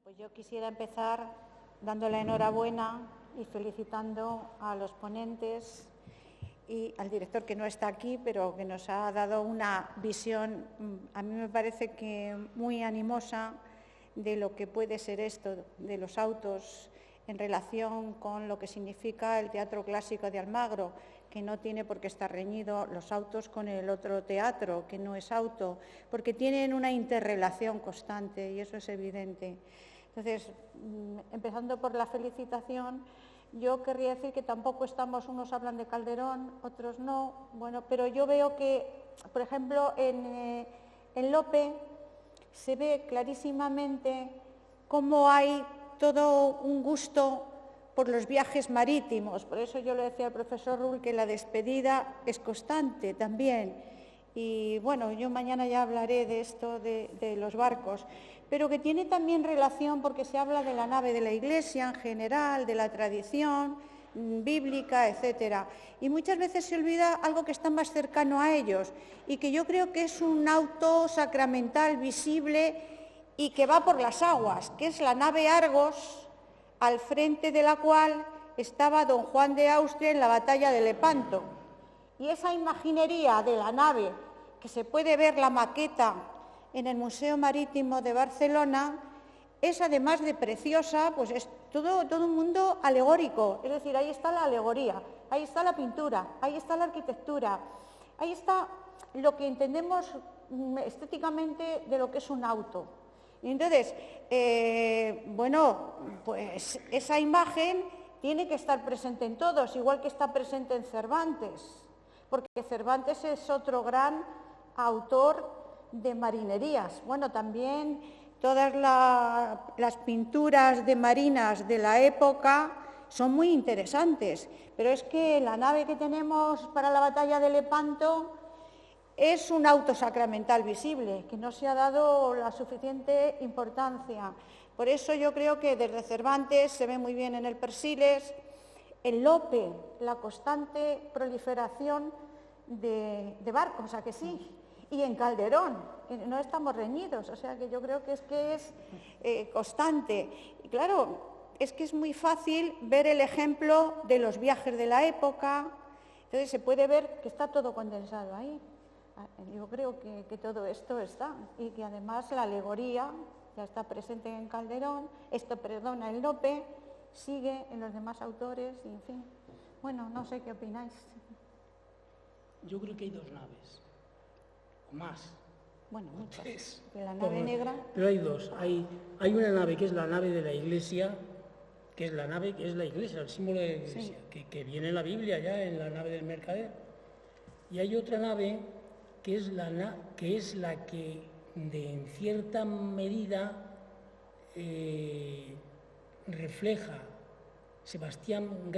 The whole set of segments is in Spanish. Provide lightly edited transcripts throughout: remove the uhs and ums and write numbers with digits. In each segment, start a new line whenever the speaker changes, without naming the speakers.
Pues yo quisiera empezar dando la enhorabuena y felicitando a los ponentes y al director, que no está aquí, pero que nos ha dado una visión, a mí me parece que muy animosa, de lo que puede ser esto de los autos en relación con lo que significa el teatro clásico de Almagro, que no tiene por qué estar reñido los autos con el otro teatro, que no es auto, porque tienen una interrelación constante y eso es evidente. Entonces, empezando por la felicitación, yo querría decir que tampoco estamos, unos hablan de Calderón, otros no, bueno, pero yo veo que, por ejemplo, en Lope se ve clarísimamente cómo hay todo un gusto por los viajes marítimos. Por eso yo le decía al profesor Rull que la despedida es constante también. Y bueno, yo mañana ya hablaré de esto, de los barcos, pero que tiene también relación porque se habla de la nave de la Iglesia en general, de la tradición bíblica, etcétera. Y muchas veces se olvida algo que está más cercano a ellos y que yo creo que es un auto sacramental visible y que va por las aguas, que es la nave Argos, al frente de la cual estaba don Juan de Austria en la batalla de Lepanto. Y esa imaginería de la nave, que se puede ver la maqueta en el Museo Marítimo de Barcelona, es además de preciosa, pues es todo un mundo alegórico. Es decir, ahí está la alegoría, ahí está la pintura, ahí está la arquitectura, ahí está lo que entendemos estéticamente de lo que es un auto. Y entonces, bueno, pues esa imagen tiene que estar presente en todos, igual que está presente en Cervantes, porque Cervantes es otro gran autor de marinerías. Bueno, también todas las pinturas de marinas de la época son muy interesantes, pero es que la nave que tenemos para la batalla de Lepanto es un auto sacramental visible, que no se ha dado la suficiente importancia. Por eso yo creo que desde Cervantes se ve muy bien en el Persiles, en Lope, la constante proliferación de barcos, o sea que sí, y en Calderón, no estamos reñidos, o sea que yo creo que es constante. Y claro, es que es muy fácil ver el ejemplo de los viajes de la época, entonces se puede ver que está todo condensado ahí. Yo creo que todo esto está, y que además la alegoría ya está presente en Calderón, en Lope, sigue en los demás autores, y en fin. Bueno, no sé qué opináis.
Yo creo que hay dos naves, o más.
Bueno, muchas.
Tres.
La nave negra.
Pero hay dos. Hay una nave que es la nave de la Iglesia, que es la nave que es la Iglesia, el símbolo de la Iglesia, sí, que viene en la Biblia ya, en la nave del mercader. Y hay otra nave que es la que en cierta medida refleja Sebastián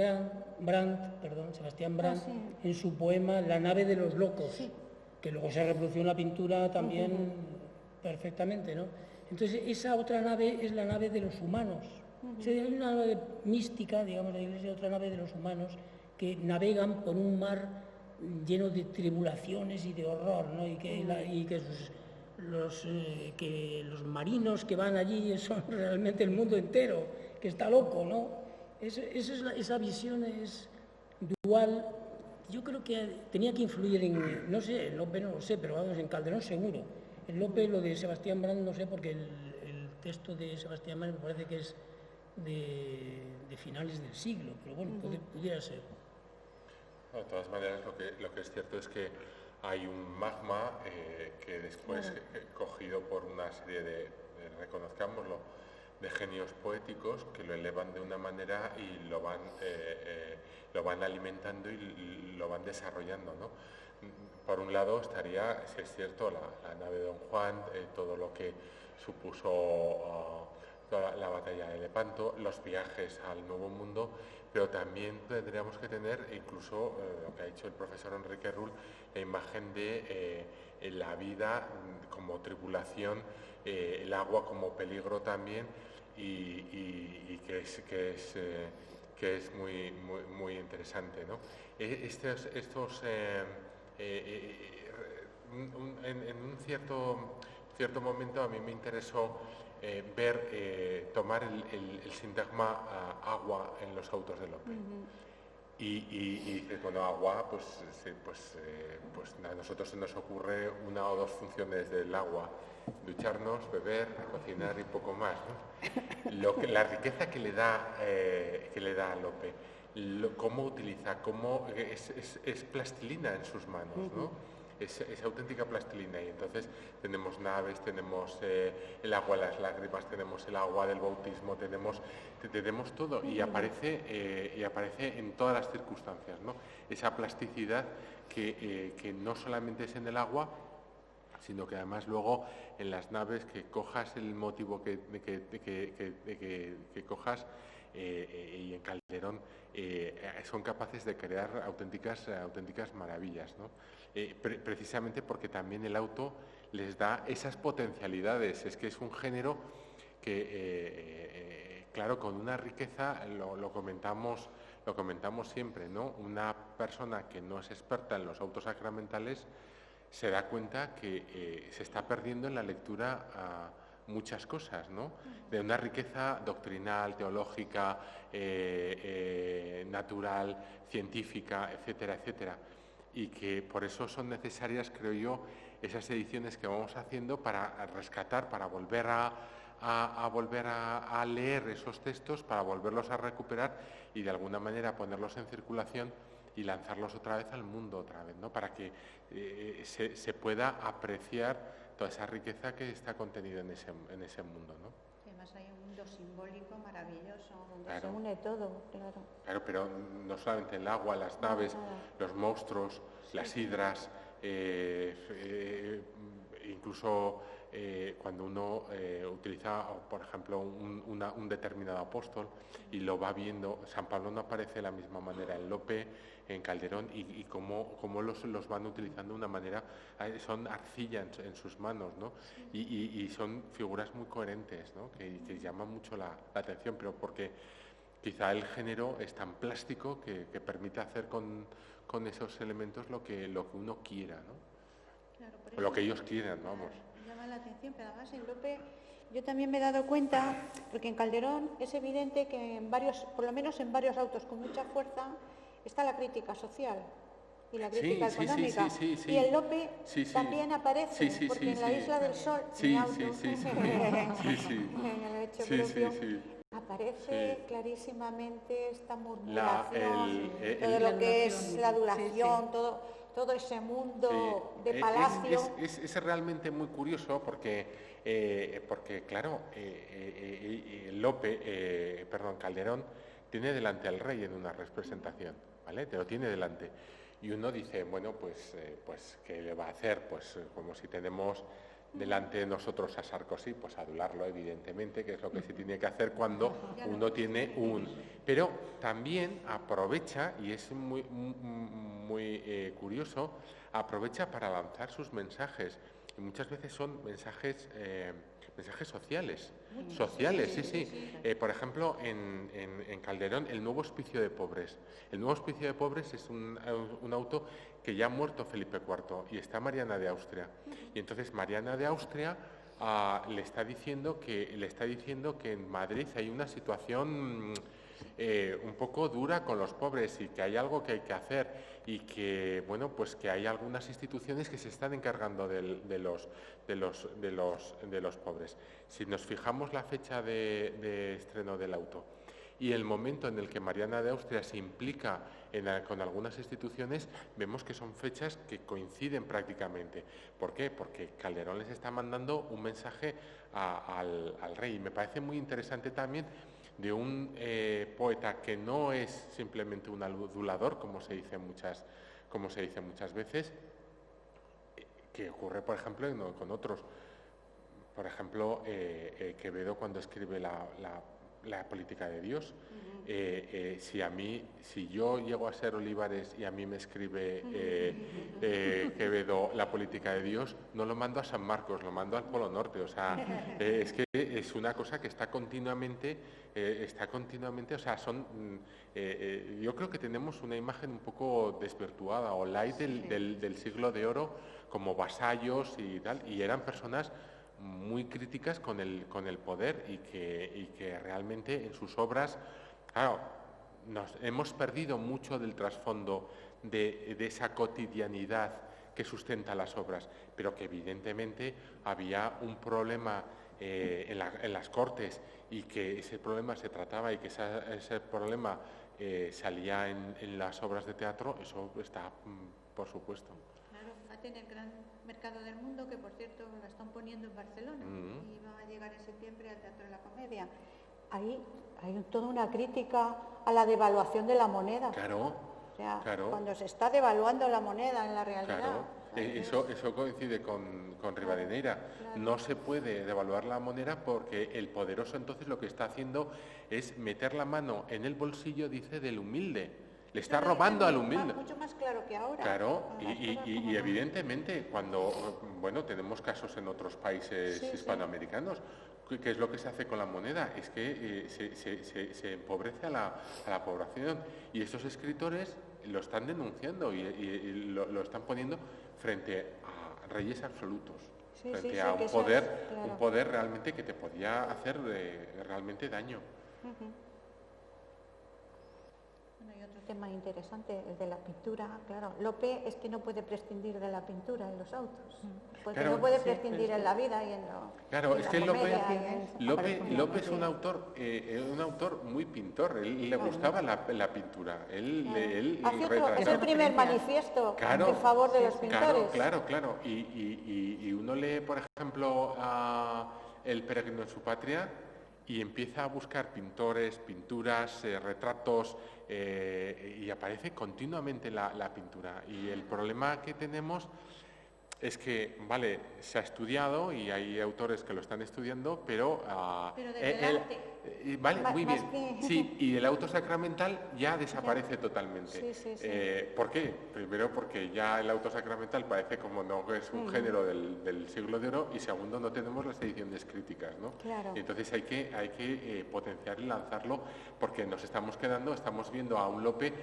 Brandt, en su poema La nave de los locos, sí, que luego se reprodució en la pintura también perfectamente, ¿no? Entonces, esa otra nave es la nave de los humanos. O sea, hay una nave mística, digamos, la Iglesia, otra nave de los humanos que navegan por un mar lleno de tribulaciones y de horror, ¿no? Y que los marinos que van allí son realmente el mundo entero, que está loco, ¿no? Esa visión es dual. Yo creo que tenía que influir en, no sé, en Lope no lo sé, pero vamos, en Calderón seguro. En Lope lo de Sebastián Brandt no sé, porque el texto de Sebastián Brandt me parece que es de finales del siglo, pero bueno, pudiera ser.
De todas maneras, lo que es cierto es que hay un magma que después, cogido por una serie de, reconozcámoslo, de genios poéticos que lo elevan de una manera y lo van alimentando y lo van desarrollando, ¿no? Por un lado estaría, si es cierto, la nave de Don Juan, todo lo que supuso la batalla de Lepanto, los viajes al Nuevo Mundo, pero también tendríamos que tener, incluso lo que ha dicho el profesor Enrique Rull, la imagen de la vida como tribulación, el agua como peligro también, y que es muy interesante, ¿no? En un cierto momento a mí me interesó tomar el sintagma agua en los autos de Lope. Y dices, bueno, agua, pues a nosotros se nos ocurre una o dos funciones del agua: ducharnos, beber, cocinar y poco más, ¿no? La riqueza que le da a Lope, cómo utiliza, cómo es plastilina en sus manos, ¿no? Es auténtica plastilina, y entonces tenemos naves, tenemos el agua de las lágrimas, tenemos el agua del bautismo, tenemos todo, y aparece en todas las circunstancias, ¿no? Esa plasticidad que no solamente es en el agua, sino que además luego en las naves, que cojas el motivo que cojas, y en Calderón son capaces de crear auténticas maravillas, ¿no? Precisamente porque también el auto les da esas potencialidades. Es que es un género que, claro, con una riqueza, lo comentamos siempre, ¿no? Una persona que no es experta en los autos sacramentales se da cuenta que se está perdiendo en la lectura muchas cosas, ¿no? De una riqueza doctrinal, teológica, natural, científica, etcétera, etcétera. Y que por eso son necesarias, creo yo, esas ediciones que vamos haciendo para rescatar, para volver a leer esos textos, para volverlos a recuperar y de alguna manera ponerlos en circulación y lanzarlos otra vez al mundo, ¿no? Para que se pueda apreciar toda esa riqueza que está contenida en ese mundo, ¿no?
Además hay un mundo simbólico maravilloso, donde
claro,
se une todo, claro.
Claro, pero no solamente el agua, las naves, los monstruos, las hidras, incluso cuando uno utiliza, por ejemplo, un determinado apóstol y lo va viendo. San Pablo no aparece de la misma manera en Lope, en Calderón, y cómo los van utilizando de una manera, son arcilla en sus manos, ¿no? Y son figuras muy coherentes, ¿no? Que llaman mucho la atención, pero porque quizá el género es tan plástico que permite hacer con esos elementos lo que uno quiera, ¿no?
Claro,
o lo que ellos quieran, vamos.
Llama la atención, pero además en Lope yo también me he dado cuenta, porque en Calderón es evidente que por lo menos en varios autos con mucha fuerza, está la crítica social y la crítica económica. Y en Lope también aparece, porque en la Isla del Sol, aparece clarísimamente esta murmuración, todo lo que es la adulación, todo ese mundo de palacio.
Es realmente muy curioso porque claro, Calderón tiene delante al rey en una representación, ¿vale? Te lo tiene delante. Y uno dice, bueno, pues ¿qué le va a hacer? Pues como si tenemos delante de nosotros a Sarkozy, pues adularlo, evidentemente, que es lo que se tiene que hacer cuando uno tiene Pero también aprovecha, y es muy curioso, aprovecha para lanzar sus mensajes. Y muchas veces son mensajes sociales. Sí. Por ejemplo, en Calderón, el nuevo hospicio de pobres. El nuevo hospicio de pobres es un auto que ya ha muerto Felipe IV y está Mariana de Austria. Y entonces Mariana de Austria le está diciendo que en Madrid hay una situación un poco dura con los pobres y que hay algo que hay que hacer, y que bueno, pues que hay algunas instituciones que se están encargando de los pobres. Si nos fijamos la fecha de estreno del auto y el momento en el que Mariana de Austria se implica con algunas instituciones, vemos que son fechas que coinciden prácticamente. ¿Por qué? Porque Calderón les está mandando un mensaje al rey. Y me parece muy interesante también de un poeta que no es simplemente un adulador, como se dice muchas veces, que ocurre, por ejemplo, con otros. Por ejemplo, Quevedo, cuando escribe la política de Dios, si yo llego a ser Olivares y a mí me escribe Quevedo la política de Dios, no lo mando a San Marcos, lo mando al Polo Norte. O sea, es que es una cosa que está continuamente, o sea, yo creo que tenemos una imagen un poco desvirtuada, o light del siglo de oro, como vasallos y tal, y eran personas muy críticas con el poder y que realmente en sus obras, claro, nos hemos perdido mucho del trasfondo de esa cotidianidad que sustenta las obras, pero que evidentemente había un problema en las Cortes y que ese problema se trataba y que ese problema salía en las obras de teatro, eso está por supuesto.
Claro, va a tener gran mercado del mundo, que por cierto la están poniendo en Barcelona y va a llegar en septiembre al Teatro de la Comedia. Ahí hay toda una crítica a la devaluación de la moneda.
Claro.
O sea,
claro.
Cuando se está devaluando la moneda en la realidad.
Claro. Eso coincide con Rivadeneira. Claro. No se puede devaluar la moneda porque el poderoso entonces lo que está haciendo es meter la mano en el bolsillo, dice, del humilde. Le está robando al humilde.
Mucho más claro que ahora.
Claro, y evidentemente cuando, bueno, tenemos casos en otros países hispanoamericanos, ¿qué es lo que se hace con la moneda? Es que se empobrece a la población y estos escritores lo están denunciando y lo están poniendo frente a reyes absolutos, frente a un poder realmente que te podía hacer realmente daño.
Bueno, y otro tema interesante, el de la pintura. Claro, Lope es que no puede prescindir de la pintura en los autos, porque no puede prescindir en la vida y en lo...
Claro, es que Lope es un autor muy pintor. Él le gustaba la pintura. Él
es el primer manifiesto en favor de los pintores.
Claro. Y uno lee, por ejemplo, El peregrino en su patria y empieza a buscar pintores, pinturas, retratos, y aparece continuamente la pintura. Y el problema que tenemos es que, vale, se ha estudiado y hay autores que lo están estudiando, pero
desde el arte.
Vale, muy bien. Sí, y el auto sacramental ya desaparece totalmente.
Sí.
¿Por qué? Primero porque ya el auto sacramental parece como no es un género del siglo de oro, y segundo no tenemos las ediciones críticas, ¿no?
Claro.
Y entonces hay que potenciar y lanzarlo, porque nos estamos viendo a un Lope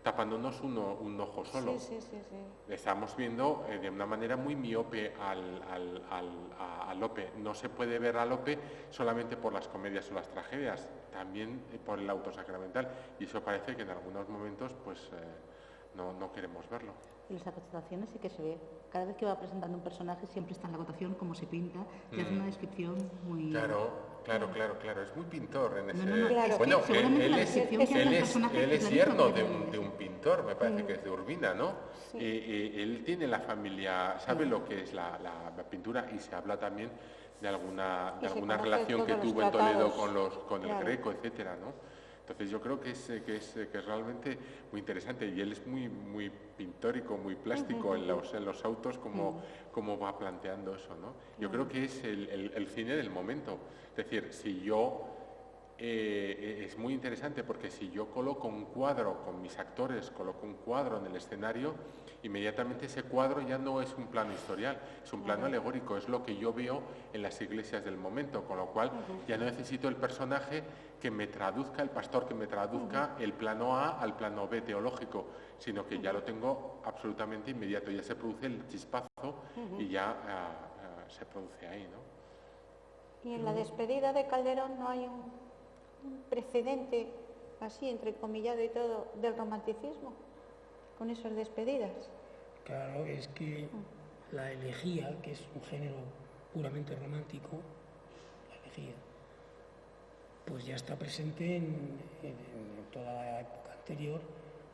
tapándonos un ojo solo.
Sí.
Estamos viendo de una manera muy miope a Lope. No se puede ver a Lope solamente por las comedias o las tragedias, también por el auto sacramental. Y eso parece que en algunos momentos pues no queremos verlo.
Y las acotaciones sí que se ve. Cada vez que va presentando un personaje siempre está en la acotación, cómo se pinta, y hace una descripción muy...
Claro. Es muy pintor en ese...
Claro.
Bueno,
él
es yerno de un pintor, me parece que es de Urbina, ¿no? Sí. Él tiene la familia, sabe lo que es la pintura, y se habla también de alguna relación que tuvo en Toledo con el Greco, etcétera, ¿no? Entonces yo creo que es realmente muy interesante, y él es muy pintórico, muy plástico en los autos, como va planteando eso, ¿no? Yo creo que es el cine del momento. Es decir, es muy interesante, porque si yo coloco un cuadro con mis actores, coloco un cuadro en el escenario, inmediatamente ese cuadro ya no es un plano historial, es un plano alegórico, es lo que yo veo en las iglesias del momento, con lo cual ya no necesito el personaje que me traduzca, el pastor que me traduzca el plano A al plano B teológico, sino que ya lo tengo absolutamente inmediato, ya se produce el chispazo y ya se produce ahí, ¿no?
Y en la despedida de Calderón no hay un precedente, así entrecomillado y todo, del romanticismo, con esas despedidas.
Claro, es que la elegía, que es un género puramente romántico, la elegía, pues ya está presente en toda la época anterior,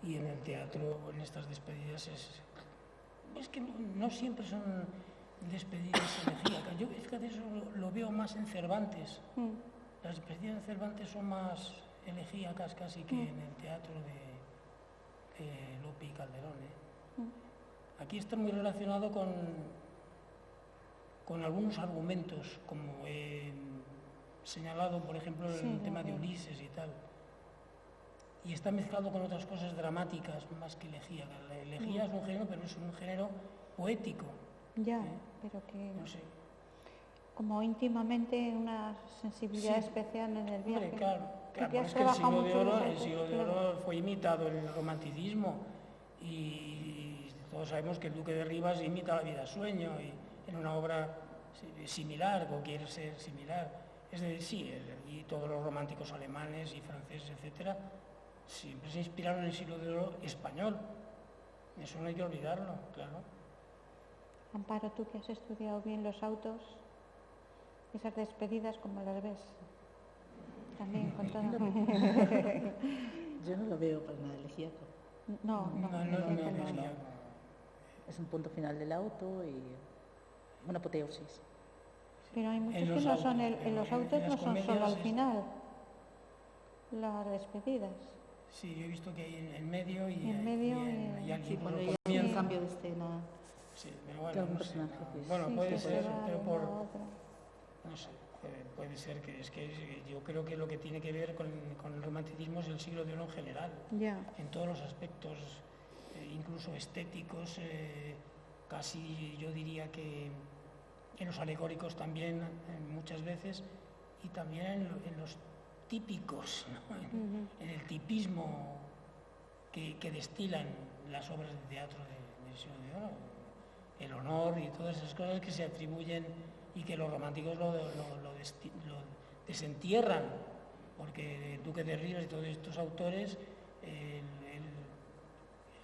y en el teatro, en estas despedidas, es que no siempre son despedidas elegíacas. Yo, fíjate, eso lo veo más en Cervantes. Las despedidas de Cervantes son más elegíacas casi que en el teatro de Lope y Calderón. Aquí está muy relacionado con algunos argumentos, como he señalado, por ejemplo, el tema de Ulises y tal. Y está mezclado con otras cosas dramáticas más que elegíacas. La elegía es un género, pero es un género poético.
Ya, pero que...
No sé.
Como íntimamente una sensibilidad especial en el viaje.
Hombre, claro, es que el siglo de oro fue imitado en el romanticismo, y todos sabemos que el Duque de Rivas imita La vida sueño, y en una obra similar o quiere ser similar. Es decir, sí, y todos los románticos alemanes y franceses, etcétera, siempre se inspiraron en el siglo de oro español. Eso no hay que olvidarlo, claro.
Amparo, tú que has estudiado bien los autos, esas despedidas, ¿cómo las ves? También con todo.
Yo no lo veo para nada elegíaco.
No,
Es un punto final del auto y una apoteosis.
Pero hay muchos que no son, en los autos no son solo al final, las despedidas.
Sí, yo he visto que hay en el medio y alguien
Sí, cuando
por
hay un cambio de escena.
Sí,
de
bueno,
algún
no sé,
personaje, pues,
bueno,
Sí,
puede
que
ser,
se va
pero
de
por...
uno a otro.
No sé, puede ser que es que yo creo que lo que tiene que ver con el romanticismo es el siglo de oro en general,
Ya.
en todos los aspectos, incluso estéticos, casi yo diría que en los alegóricos también muchas veces, y también en los típicos, ¿no? En el tipismo que destilan las obras de teatro del siglo de oro, el honor y todas esas cosas que se atribuyen y que los románticos lo desentierran, porque el Duque de Rivas y todos estos autores,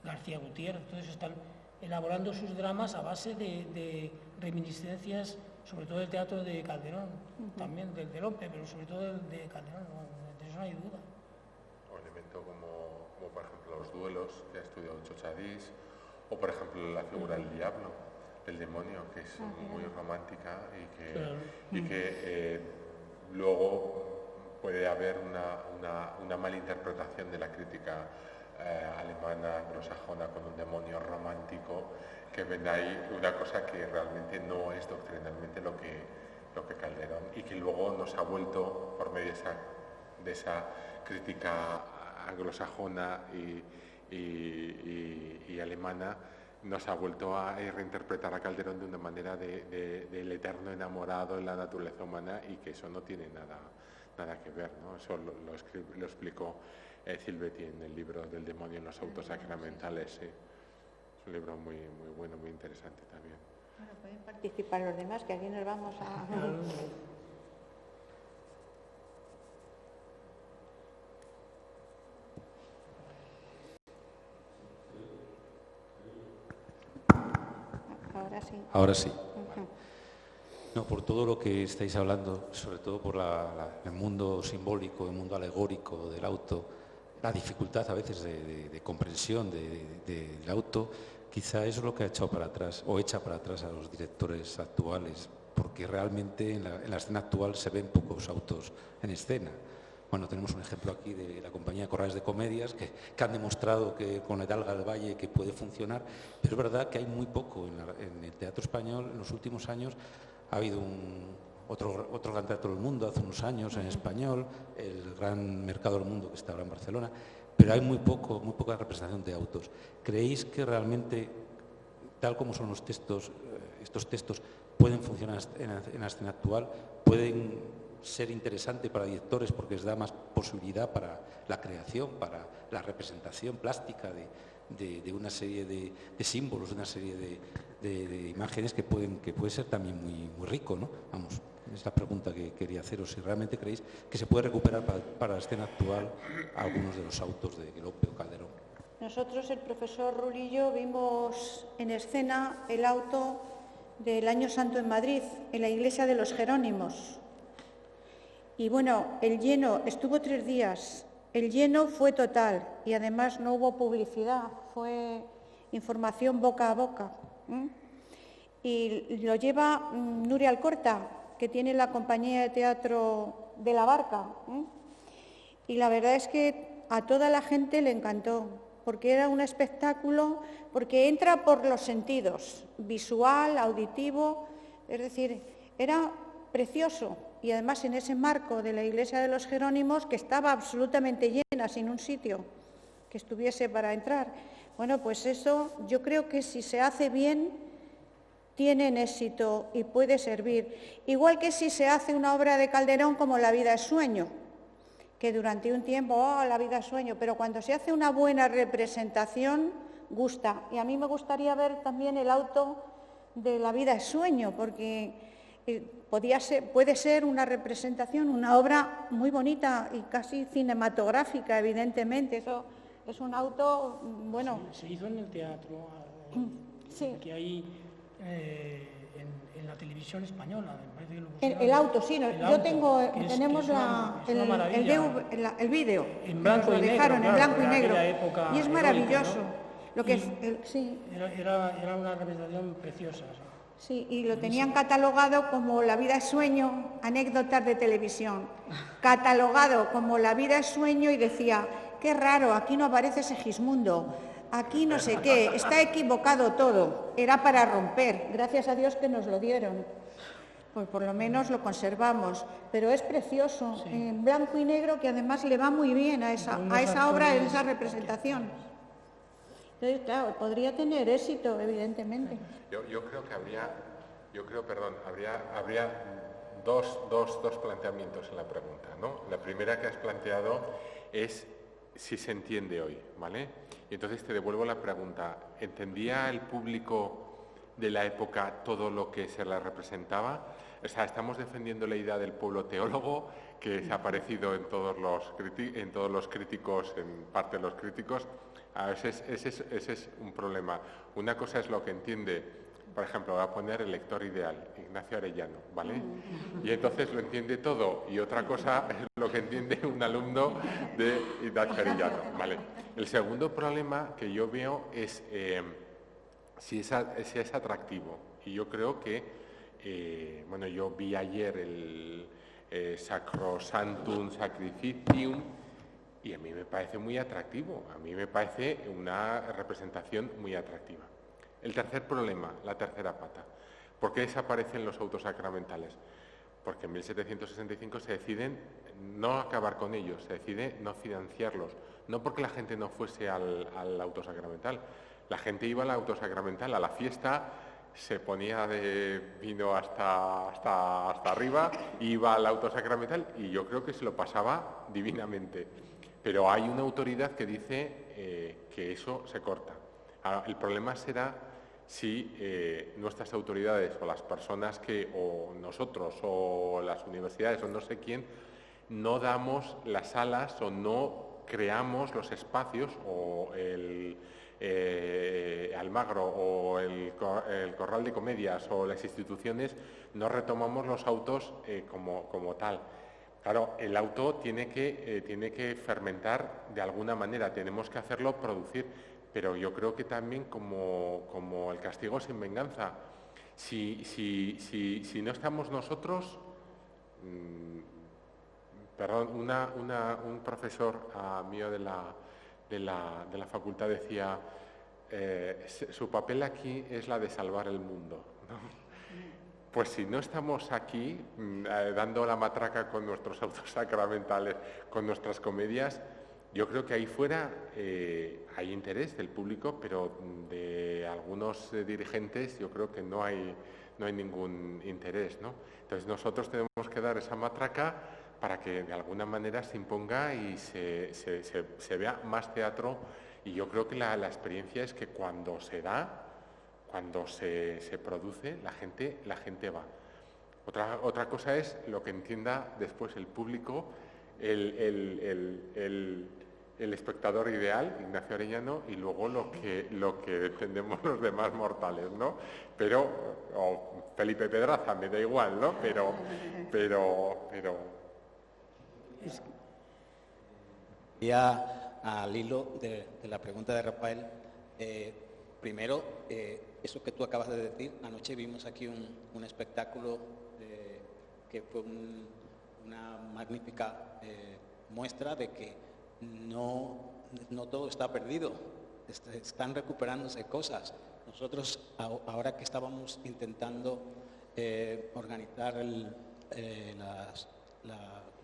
García Gutiérrez, todos están elaborando sus dramas a base de reminiscencias, sobre todo del teatro de Calderón, también del de Lope, pero sobre todo del de Calderón, de eso no hay duda.
Un elemento como por ejemplo los duelos que ha estudiado Chochadís, o por ejemplo la figura del diablo, del demonio, que es muy romántica y que luego puede haber una mala interpretación de la crítica alemana, anglosajona, con un demonio romántico, que ven ahí una cosa que realmente no es doctrinalmente lo que Calderón, y que luego nos ha vuelto, por medio de esa crítica anglosajona y alemana, nos ha vuelto a reinterpretar a Calderón de una manera del eterno enamorado en la naturaleza humana, y que eso no tiene nada que ver, ¿no? Eso lo explicó Silvetti en el libro del demonio en los autos sacramentales. Sí. Es un libro muy, muy bueno, muy interesante también.
Bueno, pueden participar los demás, que aquí nos vamos a... Ahora sí.
Ahora sí. No, por todo lo que estáis hablando, sobre todo por el mundo simbólico, el mundo alegórico del auto, la dificultad a veces de comprensión del auto, quizá eso es lo que ha echado para atrás, o echa para atrás a los directores actuales, porque realmente en la escena actual se ven pocos autos en escena. Bueno, tenemos un ejemplo aquí de la compañía Corrales de Comedias, que han demostrado que con Hidalgo del Valle que puede funcionar, pero es verdad que hay muy poco en el teatro español. En los últimos años ha habido otro gran teatro del mundo hace unos años en español, el gran mercado del mundo que está ahora en Barcelona, pero hay muy poca representación de autos. ¿Creéis que realmente, tal como son los textos, estos textos pueden funcionar en la escena actual, pueden ser interesante para directores porque les da más posibilidad para la creación, para la representación plástica de una serie de símbolos, de una serie de imágenes que puede ser también muy rico, ¿no? Vamos, es la pregunta que quería haceros, si realmente creéis que se puede recuperar para la escena actual algunos de los autos de Lope o Calderón.
Nosotros, el profesor Rulillo, vimos en escena el auto del Año Santo en Madrid, en la iglesia de los Jerónimos. Y bueno, el lleno estuvo 3 días, el lleno fue total y además no hubo publicidad, fue información boca a boca. Y lo lleva Nuria Alcorta, que tiene la compañía de teatro de La Barca. Y la verdad es que a toda la gente le encantó, porque era un espectáculo, porque entra por los sentidos, visual, auditivo, es decir, era precioso. Y además en ese marco de la iglesia de los Jerónimos, que estaba absolutamente llena, sin un sitio que estuviese para entrar. Bueno, pues eso yo creo que si se hace bien, tienen éxito y puede servir. Igual que si se hace una obra de Calderón como La vida es sueño, que durante un tiempo, la vida es sueño, pero cuando se hace una buena representación, gusta. Y a mí me gustaría ver también el auto de La vida es sueño, porque puede ser una representación, una obra muy bonita y casi cinematográfica, evidentemente. Eso es un auto, bueno...
Se hizo en el teatro,
sí.
que hay en la televisión española. Me parece que lo
el auto, sí. Tenemos el vídeo.
En blanco y negro.
Dejaron en blanco y negro. Y es maravilloso.
¿No?
Lo que sí.
Era una representación preciosa.
Sí, y lo tenían catalogado como La vida es sueño, anécdotas de televisión. Catalogado como La vida es sueño y decía, qué raro, aquí no aparece Segismundo, aquí no sé qué, está equivocado todo. Era para romper, gracias a Dios que nos lo dieron. Pues por lo menos lo conservamos, pero es precioso, sí. En blanco y negro, que además le va muy bien a esa obra, a esa representación. Entonces, claro, podría tener éxito, evidentemente.
Yo creo que habría dos planteamientos en la pregunta, ¿no? La primera que has planteado es si se entiende hoy, ¿vale? Y entonces te devuelvo la pregunta, ¿entendía el público de la época todo lo que se le representaba? O sea, estamos defendiendo la idea del pueblo teólogo, que se ha aparecido en todos los críticos, en parte de los críticos. Ese es un problema. Una cosa es lo que entiende, por ejemplo, voy a poner el lector ideal, Ignacio Arellano, ¿vale? Y entonces lo entiende todo, y otra cosa es lo que entiende un alumno de Ignacio Arellano, ¿vale? El segundo problema que yo veo es si es atractivo, y yo creo que, bueno, yo vi ayer el Sacrosanctum Sacrificium, y a mí me parece muy atractivo, a mí me parece una representación muy atractiva. El tercer problema, la tercera pata. ¿Por qué desaparecen los autos sacramentales? Porque en 1765 se deciden no acabar con ellos, se decide no financiarlos. No porque la gente no fuese al auto sacramental. La gente iba al auto sacramental, a la fiesta, se ponía de vino hasta arriba, iba al auto sacramental y yo creo que se lo pasaba divinamente. Pero hay una autoridad que dice que eso se corta. Ahora, el problema será si nuestras autoridades o las personas o nosotros o las universidades o no sé quién no damos las alas o no creamos los espacios o el Almagro o el Corral de Comedias o las instituciones no retomamos los autos como tal. Claro, el auto tiene que fermentar de alguna manera, tenemos que hacerlo producir, pero yo creo que también como el castigo sin venganza, si no estamos nosotros, perdón, un profesor mío de la facultad decía, su papel aquí es la de salvar el mundo, ¿no? Pues si no estamos aquí dando la matraca con nuestros autos sacramentales, con nuestras comedias, yo creo que ahí fuera hay interés del público, pero de algunos dirigentes yo creo que no hay ningún interés, ¿no? Entonces nosotros tenemos que dar esa matraca para que de alguna manera se imponga y se vea más teatro, y yo creo que la experiencia es que cuando se da, cuando se produce, la gente va. Otra cosa es lo que entienda después el público, el espectador ideal, Ignacio Arellano, y luego lo que entendemos los demás mortales, ¿no? Pero, o Felipe Pedraza, me da igual, ¿no? Pero
Ya al hilo de la pregunta de Rafael, primero, eso que tú acabas de decir, anoche vimos aquí un espectáculo que fue una magnífica muestra de que no todo está perdido, están recuperándose cosas. Nosotros, ahora que estábamos intentando organizar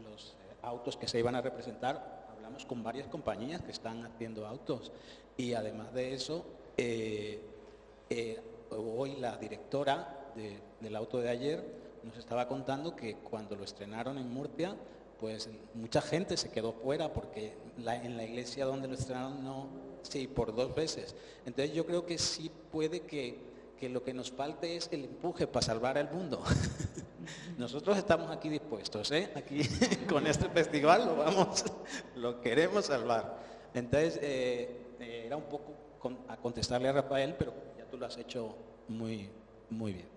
los autos que se iban a representar, hablamos con varias compañías que están haciendo autos, y además de eso, hoy la directora del auto de ayer nos estaba contando que cuando lo estrenaron en Murcia, pues mucha gente se quedó fuera porque en la iglesia donde lo estrenaron por 2 veces. Entonces yo creo que sí puede que lo que nos falte es el empuje para salvar el mundo. Nosotros estamos aquí dispuestos, ¿eh? Aquí con este festival lo queremos salvar. Entonces, era un poco a contestarle a Rafael, pero ya tú lo has hecho muy, muy bien.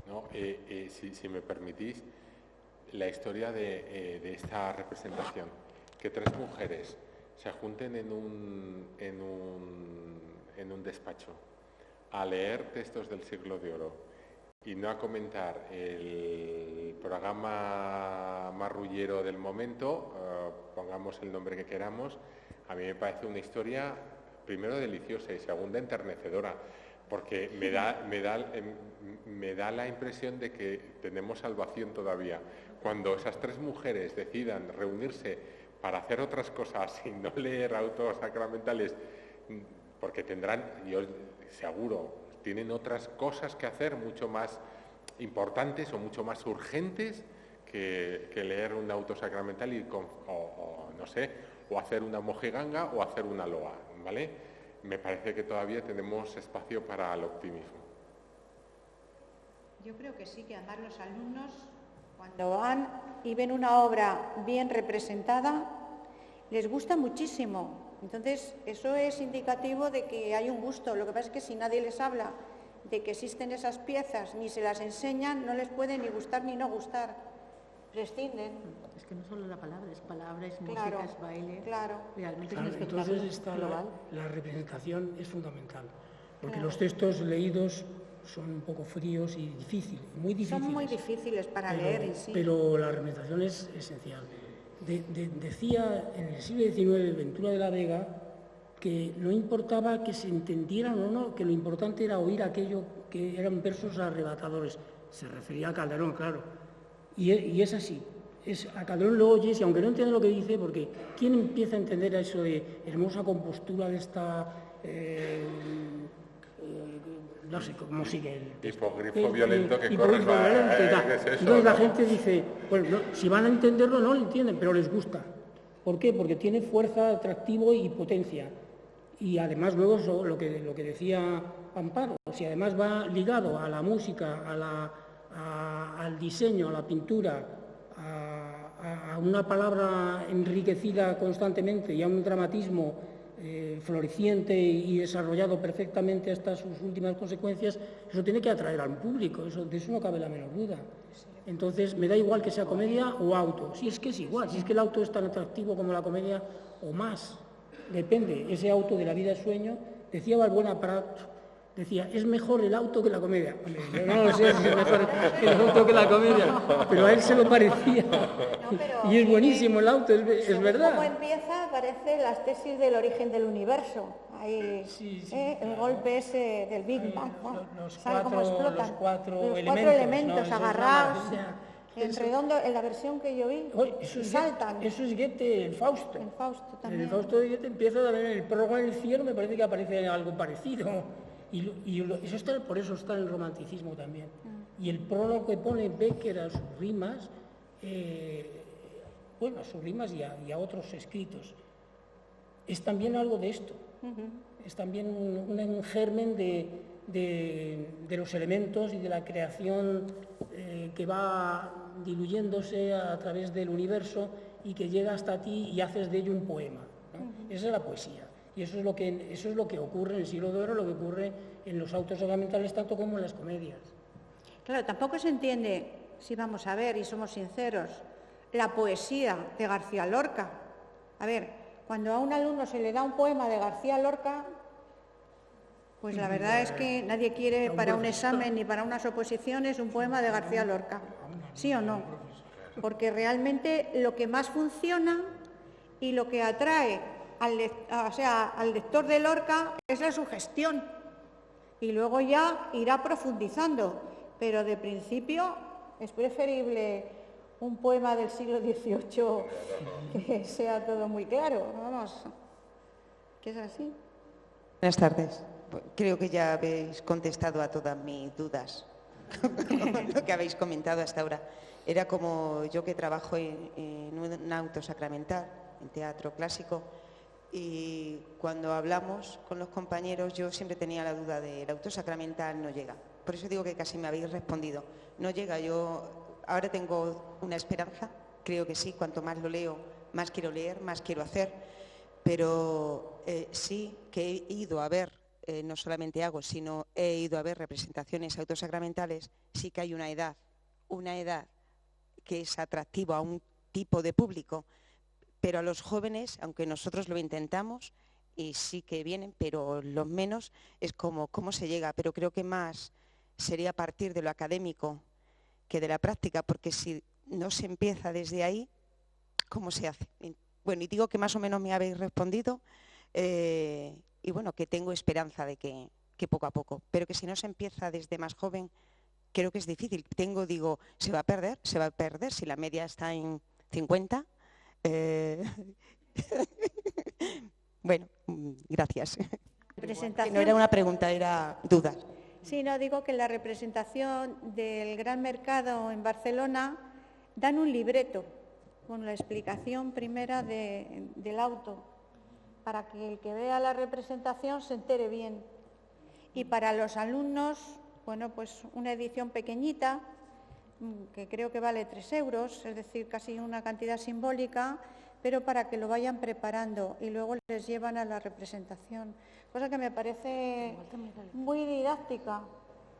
No, si me permitís, la historia de esta representación, que 3 mujeres se junten en un despacho a leer textos del Siglo de Oro y no a comentar el programa marrullero del momento, pongamos el nombre que queramos, a mí me parece una historia, primero, deliciosa y segunda, enternecedora, porque me da la impresión de que tenemos salvación todavía. Cuando esas 3 mujeres decidan reunirse para hacer otras cosas y no leer autos sacramentales, porque tendrán, yo seguro, tienen otras cosas que hacer mucho más importantes o mucho más urgentes que leer un auto sacramental no sé, o hacer una mojiganga o hacer una loa, ¿vale? Me parece que todavía tenemos espacio para el optimismo.
Yo creo que sí, que además los alumnos, cuando van y ven una obra bien representada, les gusta muchísimo. Entonces, eso es indicativo de que hay un gusto. Lo que pasa es que si nadie les habla de que existen esas piezas, ni se las enseñan, no les puede ni gustar ni no gustar. Prescinden.
Es que no solo la palabra, es
Claro,
música, es baile.
claro.
Realmente
Claro,
es un espectáculo
entonces
global.
la representación es fundamental, porque
Claro.
los textos leídos son un poco fríos y difíciles, muy difíciles.
Son muy difíciles para leer en sí.
Pero la representación es esencial. Decía en el siglo XIX Ventura de la Vega que no importaba que se entendieran o no, que lo importante era oír aquello que eran versos arrebatadores. Se refería a Calderón, claro. Y es así. A Calderón lo oyes y aunque no entiendas lo que dice, porque ¿quién empieza a entender eso de hermosa compostura de esta... no sé cómo sigue el...
Hipogrifo violento que
hipogrifo
corre...
violento y tal.
¿qué es eso,
Entonces la
no?
gente dice, bueno, no, si van a entenderlo no lo entienden, pero les gusta. ¿Por qué? Porque tiene fuerza, atractivo y potencia. Y además luego lo que decía Amparo, si además va ligado a la música, al diseño, a la pintura, a una palabra enriquecida constantemente y a un dramatismo floreciente y desarrollado perfectamente hasta sus últimas consecuencias, eso tiene que atraer al público, de eso no cabe la menor duda. Entonces, me da igual que sea comedia o auto, si es que es igual, si es que el auto es tan atractivo como la comedia o más, depende, ese auto de la vida es sueño, decía Balbuena Prat, decía, es mejor el auto que la comedia. Hombre, yo no lo sé si es mejor el auto que la comedia, pero a él se lo parecía. Y es buenísimo el auto, es verdad.
Cómo empieza, parece las tesis del origen del universo. Ahí,
Sí,
el golpe ese del Big Bang. ¿Sabe cómo
los
explotan?
cuatro
elementos
¿no? Eso es
agarrados,
una maravilla.
en redondo, en la versión que yo vi, y saltan.
Eso es Goethe, el Fausto.
El Fausto
En
también.
el Fausto de Goethe empieza también en el prólogo en el cielo, me parece que aparece algo parecido. Eso por eso está en el romanticismo también. Y el prólogo que pone Becker a sus rimas, a sus rimas y a otros escritos, es también algo de esto. Es también un germen de los elementos y de la creación que va diluyéndose a través del universo y que llega hasta ti y haces de ello un poema, ¿no? Esa es la poesía. Y eso es lo que ocurre en el siglo de oro, lo que ocurre en los autos sacramentales tanto como en las comedias.
Claro, tampoco se entiende, si vamos a ver y somos sinceros, la poesía de García Lorca. A ver, cuando a un alumno se le da un poema de García Lorca, pues la verdad es que nadie quiere para un examen ni para unas oposiciones un poema de García Lorca. ¿Sí o no? Porque realmente lo que más funciona y lo que atrae al lector de Lorca es la sugestión. Y luego ya irá profundizando. Pero de principio es preferible un poema del siglo XVIII que sea todo muy claro. Vamos, que es así.
Buenas tardes. Creo que ya habéis contestado a todas mis dudas, lo que habéis comentado hasta ahora. Era como yo que trabajo en un auto sacramental, en teatro clásico, y cuando hablamos con los compañeros yo siempre tenía la duda de el auto sacramental no llega, por eso digo que casi me habéis respondido. No llega, yo ahora tengo una esperanza, creo que sí, cuanto más lo leo, más quiero leer, más quiero hacer, pero sí que he ido a ver, no solamente hago, sino he ido a ver representaciones autosacramentales, sí que hay una edad que es atractiva a un tipo de público, pero a los jóvenes, aunque nosotros lo intentamos, y sí que vienen, pero los menos, es como cómo se llega, pero creo que más sería a partir de lo académico que de la práctica, porque si no se empieza desde ahí, ¿cómo se hace? Bueno, y digo que más o menos me habéis respondido, y bueno, que tengo esperanza de que poco a poco, pero que si no se empieza desde más joven, creo que es difícil. Digo, se va a perder, si la media está en 50. Bueno, gracias. Que no era una pregunta, era dudas.
Sí, no, digo que la representación del Gran Mercado en Barcelona dan un libreto con la explicación primera del auto, para que el que vea la representación se entere bien. Y para los alumnos, bueno, pues una edición pequeñita, que creo que vale 3 euros, es decir, casi una cantidad simbólica, pero para que lo vayan preparando y luego les llevan a la representación, cosa que me parece muy didáctica.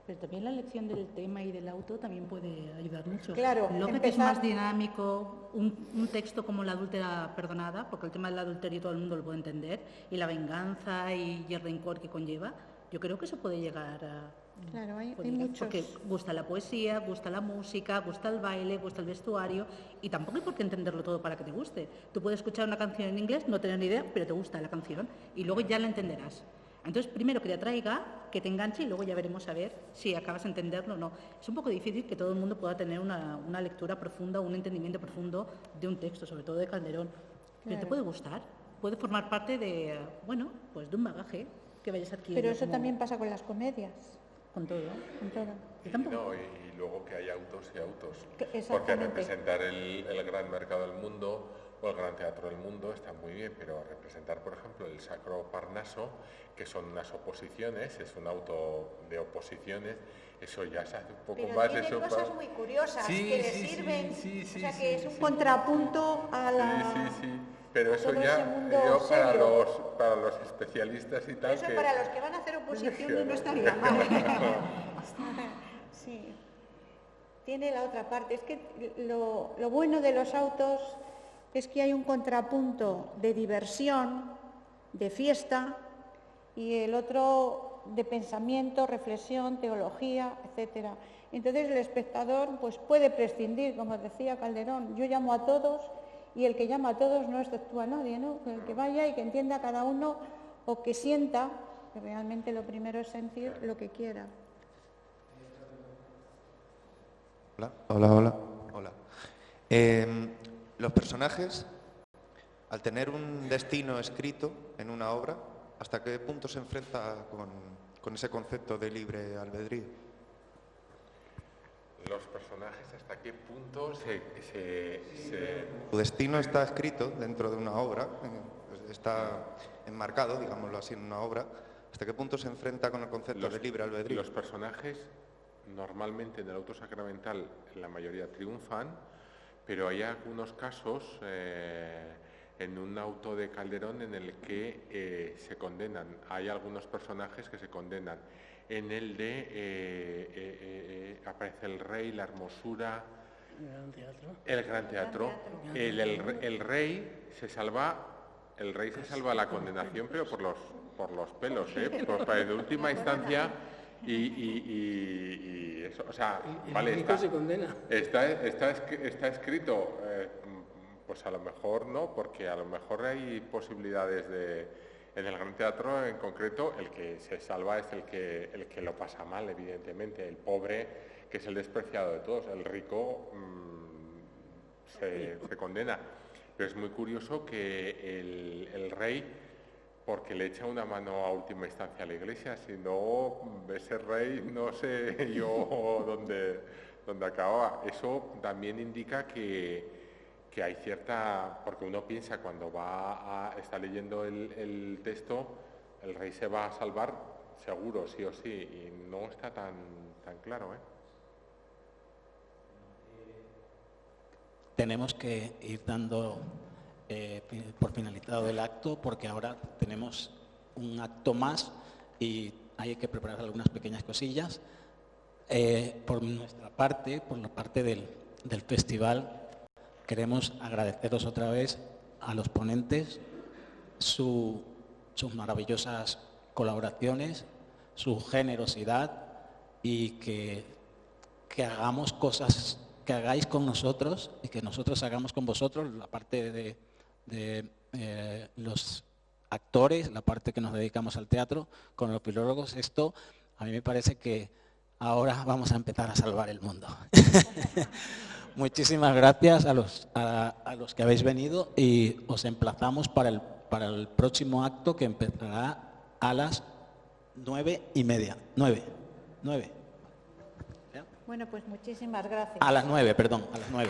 Pero también la elección del tema y del auto también puede ayudar mucho.
Claro,
Lógico que es más dinámico un texto como La adúltera perdonada, porque el tema del adulterio todo el mundo lo puede entender, y la venganza y el rencor que conlleva. Yo creo que eso puede llegar a...
Claro, hay muchos.
Porque gusta la poesía, gusta la música, gusta el baile, gusta el vestuario, y tampoco hay por qué entenderlo todo para que te guste. Tú puedes escuchar una canción en inglés, no tener ni idea, pero te gusta la canción, y luego ya la entenderás. Entonces, primero que te atraiga, que te enganche, y luego ya veremos a ver si acabas de entenderlo o no. Es un poco difícil que todo el mundo pueda tener una lectura profunda, un entendimiento profundo de un texto, sobre todo de Calderón. Pero te puede gustar, puede formar parte de, bueno, pues de un bagaje que vayas adquiriendo.
Pero eso también pasa con las comedias.
Con todo.
Con todo.
No, y luego que hay autos y autos. Porque representar el gran mercado del mundo o el gran teatro del mundo está muy bien, pero representar, por ejemplo, el Sacro Parnaso, que son unas oposiciones, es un auto de oposiciones, eso ya se hace un poco
pero
más
tiene
de
cosas muy curiosas que le sirven,
sí,
o sea que es un contrapunto a la...
Sí. Pero eso
todo
ya
ese mundo
para los especialistas y tal.
Eso para los que van a hacer oposición no estaría mal. Sí. Tiene la otra parte. Es que lo bueno de los autos es que hay un contrapunto de diversión, de fiesta, y el otro de pensamiento, reflexión, teología, etcétera. Entonces el espectador pues puede prescindir, como decía Calderón, yo llamo a todos, y el que llama a todos no exceptúa a nadie, ¿no? El que vaya y que entienda a cada uno, o que sienta, que realmente lo primero es sentir lo que quiera.
Hola. Los personajes, al tener un destino escrito en una obra, ¿hasta qué punto se enfrenta con ese concepto de libre albedrío?
Los personajes, ¿hasta qué punto
Su destino está escrito dentro de una obra, está enmarcado, digámoslo así, en una obra. ¿Hasta qué punto se enfrenta con el concepto de libre albedrío?
Los personajes, normalmente en el auto sacramental, la mayoría triunfan, pero hay algunos casos en un auto de Calderón en el que se condenan. Hay algunos personajes que se condenan. En el de aparece el rey, la hermosura, el gran teatro. El rey se salva la condenación, pero por los pelos, de última instancia. Y eso, o sea, vale,
se condena.
Está escrito, pues a lo mejor no, porque a lo mejor hay posibilidades en el Gran Teatro en concreto, el que se salva es el que lo pasa mal, evidentemente, el pobre, que es el despreciado de todos, el rico se condena. Pero es muy curioso que el rey, porque le echa una mano a última instancia a la Iglesia, si no, ese rey no sé yo dónde acaba. Eso también indica que hay cierta, porque uno piensa cuando está leyendo el texto, el rey se va a salvar seguro, sí o sí, y no está tan tan claro, ¿eh?
Tenemos que ir dando por finalizado el acto, porque ahora tenemos un acto más y hay que preparar algunas pequeñas cosillas. Por nuestra parte, por la parte del festival, queremos agradeceros otra vez a los ponentes sus maravillosas colaboraciones, su generosidad y que hagamos cosas, que hagáis con nosotros y que nosotros hagamos con vosotros, la parte de los actores, la parte que nos dedicamos al teatro, con los filólogos. Esto a mí me parece que ahora vamos a empezar a salvar el mundo. Muchísimas gracias a los que habéis venido y os emplazamos para el próximo acto, que empezará a las 9:30. 9.
Bueno, pues muchísimas gracias.
A las 9, perdón, a las 9.